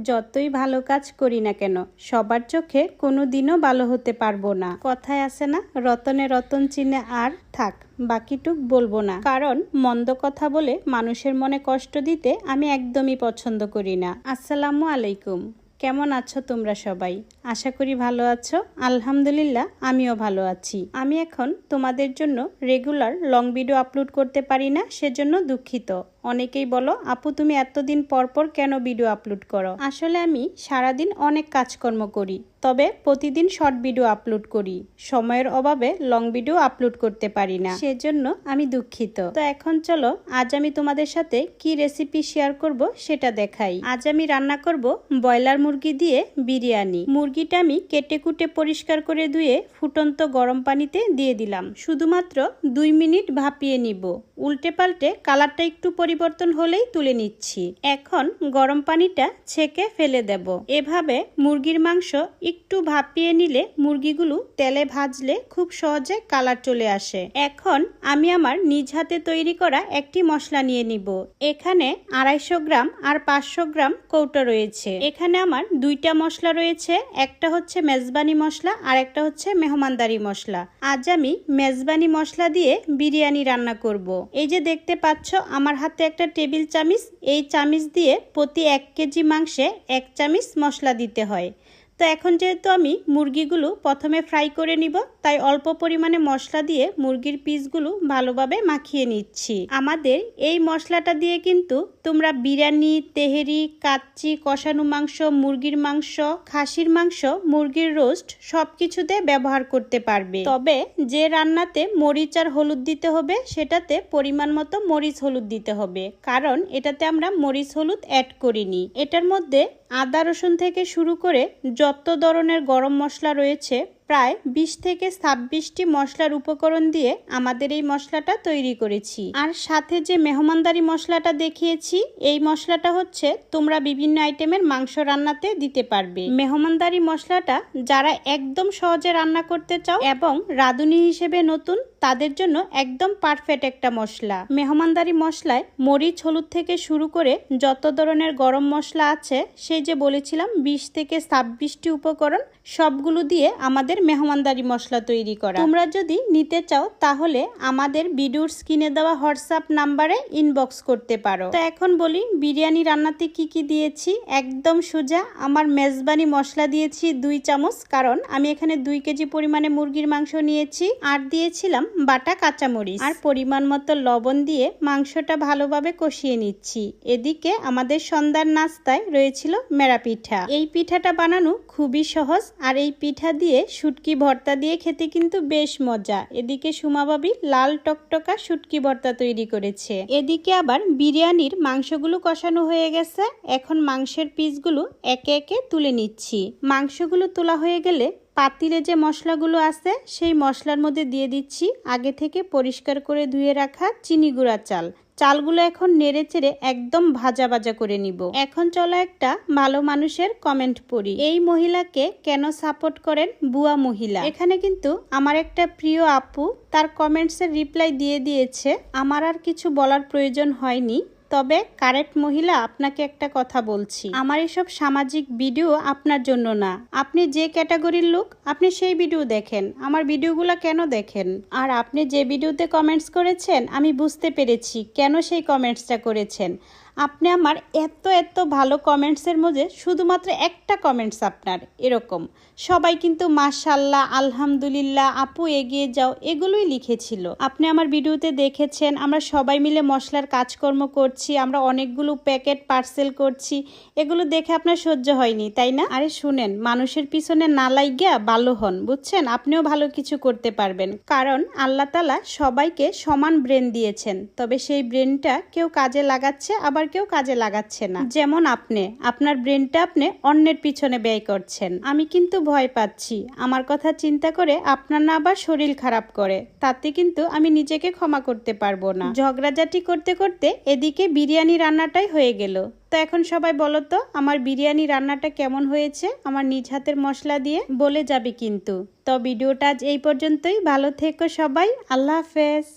যতই ভালো কাজ করি না কেন সবার চোখে কোনোদিনও ভালো হতে পারবো না। কথায় আছে না, রতনে রতন চিনে, আর থাক বাকিটুক বলবো না, কারণ মন্দ কথা বলে মানুষের মনে কষ্ট দিতে আমি একদমই পছন্দ করি না। আসসালামু আলাইকুম, কেমন আছো তোমরা সবাই? আশা করি ভালো আছো। আলহামদুলিল্লাহ আমিও ভালো আছি। আমি এখন তোমাদের জন্য রেগুলার লং ভিডিও আপলোড করতে পারি না, সেজন্য দুঃখিত। অনেকেই বলো আপু তুমি এতদিন পর পর কেন ভিডিও আপলোড করো? আসলে আমি সারাদিন অনেক কাজকর্ম করি, তবে প্রতিদিন শর্ট ভিডিও আপলোড করি। সময়ের অভাবে লং ভিডিও আপলোড করতে পারি না, সেজন্য আমি দুঃখিত। তো এখন চলো আজ আমি তোমাদের সাথে কি রেসিপি শেয়ার করব সেটা দেখাই। আজ আমি রান্না করব ব্রয়লার মুরগি দিয়ে বিরিয়ানি। মুরগিটা আমি কেটে কুটে পরিষ্কার করে ধুয়ে ফুটন্ত গরম পানিতে দিয়ে দিলাম। শুধুমাত্র 2 মিনিট ভাপিয়ে নিব। উল্টে পাল্টে কালারটা একটু পরিবর্তন হলেই তুলে নিচ্ছি। এখন গরম পানিটা ছেঁকে ফেলে দেব। এভাবে মুরগির মাংস একটু ভাপিয়ে নিলে মুরগিগুলো তেলে ভাজলে খুব সহজে কালার চলে আসে। এখন আমি আমার নিজ হাতে তৈরি করা একটি মশলা নিয়ে নিব। এখানে 250 গ্রাম আর 500 গ্রাম কৌটো রয়েছে। এখানে আমার 2টা মশলা রয়েছে, একটা হচ্ছে মেজবানি মশলা আর একটা হচ্ছে মেহমানদারি মশলা। আজ আমি মেজবানি মশলা দিয়ে বিরিয়ানি রান্না করব। এই যে দেখতে পাচ্ছ আমার হাতে একটা টেবিল চামিচ, এই চামিচ দিয়ে প্রতি 1 কেজি মাংসে 1 চামিচ মশলা দিতে হয়। তো এখন যেহেতু আমি মুরগিগুলো প্রথমে ফ্রাই করে নিব, তাই অল্প পরিমাণে মশলা দিয়ে মুরগির পিসগুলো ভালোভাবে মাখিয়ে নিচ্ছি। আমাদের এই মশলাটা দিয়ে কিন্তু তোমরা বিরিয়ানি, তেহেরি, কাচ্চি, কষানো মাংস, মুরগির মাংস, খাসির মাংস, মুরগির রোস্ট সবকিছুতে ব্যবহার করতে পারবে। তবে যে রান্নাতে মরিচ আর হলুদ দিতে হবে সেটাতে পরিমাণ মতো মরিচ হলুদ দিতে হবে, কারণ এটাতে আমরা মরিচ হলুদ অ্যাড করিনি। এটার মধ্যে আদা রসুন থেকে শুরু করে যত ধরনের গরম মশলা রয়েছে প্রায় 20 থেকে 26টি মশলার উপকরণ দিয়ে আমাদের এই মশলাটা তৈরি করেছি। আর সাথে যে মেহমানদারি মশলাটা দেখিয়েছি, এই মশলাটা হচ্ছে তোমরা বিভিন্ন আইটেমের মাংস রান্নাতে দিতে পারবে। মেহমানদারি মশলাটা যারা একদম সহজে রান্না করতে চাও এবং রাঁধুনি হিসেবে নতুন, তাদের জন্য একদম পারফেক্ট একটা মশলা। মেহমানদারি মশলায় মরিচ হলুদ থেকে শুরু করে যত ধরনের গরম মশলা আছে, সেই যে বলেছিলাম 20 থেকে 26টি উপকরণ, সবগুলো দিয়ে আমাদের মেহমানদারি মশলা তৈরি করা। তোমরা যদি নিতে চাও তাহলে আমাদের ভিডিওর স্ক্রিনে দেওয়া হোয়াটসঅ্যাপ নাম্বারে ইনবক্স করতে পারো। তো এখন বলি বিরিয়ানি রান্নাতে কি কি দিয়েছি। একদম সোজা, আমার মেজবানি মশলা দিয়েছি 2 চামচ, কারণ আমি এখানে 2 কেজি পরিমাণে মুরগির মাংস নিয়েছি। আর দিয়েছিলাম বাটা কাঁচামরিচ আর পরিমাণ মতো লবণ দিয়ে মাংসটা ভালোভাবে কষিয়ে নিচ্ছি। এদিকে আমাদের সন্ধ্যার নাস্তায় রয়েছিল মেরা পিঠা। এই পিঠাটা বানানো খুবই সহজ, আর এই পিঠা দিয়ে শুটকি ভর্তা দিয়ে খেতে কিন্তু বেশ মজা। এদিকে সুমাভাবি লাল টকটকা শুটকি ভর্তা তৈরি করেছে। এদিকে আবার বিরিয়ানির মাংসগুলো কষানো হয়ে গেছে। এখন মাংসের পিসগুলো একে একে তুলে নিচ্ছি। মাংসগুলো তোলা হয়ে গেলে পাতিলে যে মশলাগুলো আছে সেই মশলার মধ্যে দিয়ে দিচ্ছি আগে থেকে পরিষ্কার করে ধুয়ে রাখা চিনি গুঁড়া চাল। চালগুলো এখন নেড়ে চেড়ে একদম ভাজা ভাজা করে নিব। এখন চলো একটা ভালো মানুষের কমেন্ট পড়ি। এই মহিলাকে কেন সাপোর্ট করেন বুয়া মহিলা? এখানে কিন্তু আমার একটা প্রিয় আপু তার কমেন্টসের রিপ্লাই দিয়ে দিয়েছে। আমার আর কিছু বলার প্রয়োজন হয়নি। তবে কারেক্ট মহিলা, আপনাকে একটা কথা বলছি, আমার এসব সামাজিক ভিডিও আপনার জন্য না। আপনি যে ক্যাটাগরির লোক আপনি সেই ভিডিও দেখেন, আমার ভিডিওগুলো কেন দেখেন? আর আপনি যে ভিডিওতে কমেন্টস করেছেন আমি বুঝতে পেরেছি কেন সেই কমেন্টসটা করেছেন। আপনি আমার এত ভালো কমেন্টসের মধ্যে শুধুমাত্র একটা কমেন্টস আপনার এরকম, সবাই কিন্তু মাশাআল্লাহ, আলহামদুলিল্লাহ, আপু এগিয়ে যাও, এগুলোই লিখেছিল। আপনি আমার ভিডিওতে দেখেছেন আমরা সবাই মিলে মশলার কাজকর্ম করছি, আমরা অনেকগুলো প্যাকেট পার্সেল করছি, এগুলো দেখে আপনার সহ্য হয়নি, তাই না? আরে শুনেন, মানুষের পিছনে না লাগিয়া ভালো হন, বুঝছেন? আপনিও ভালো কিছু করতে পারবেন, কারণ আল্লাহ তাআলা সবাইকে সমান ব্রেন দিয়েছেন। তবে সেই ব্রেনটা কেউ কাজে লাগাচ্ছে, আবার কেউ কাজে লাগাচ্ছে না। যেমন আপনার ব্রেনটা আপনি অন্যের পিছনে ব্যয় করছেন। আমি কিন্তু ভয় পাচ্ছি আমার কথা চিন্তা করে আপনার না আবার শরীর খারাপ করে, তাতে কিন্তু আমি নিজেকে ক্ষমা করতে পারবো না। ঝগড়াঝাটি করতে করতে এদিকে বিরিয়ানি রান্নাটাই হয়ে গেল। তো এখন সবাই বলো তো আমার বিরিয়ানি রান্নাটা কেমন হয়েছে? আমার নিজ হাতের মশলা দিয়ে বলে যাবে কিন্তু। তো ভিডিওটা আজ এই পর্যন্তই। ভালো থেকো সবাই, আল্লাহ হাফেজ।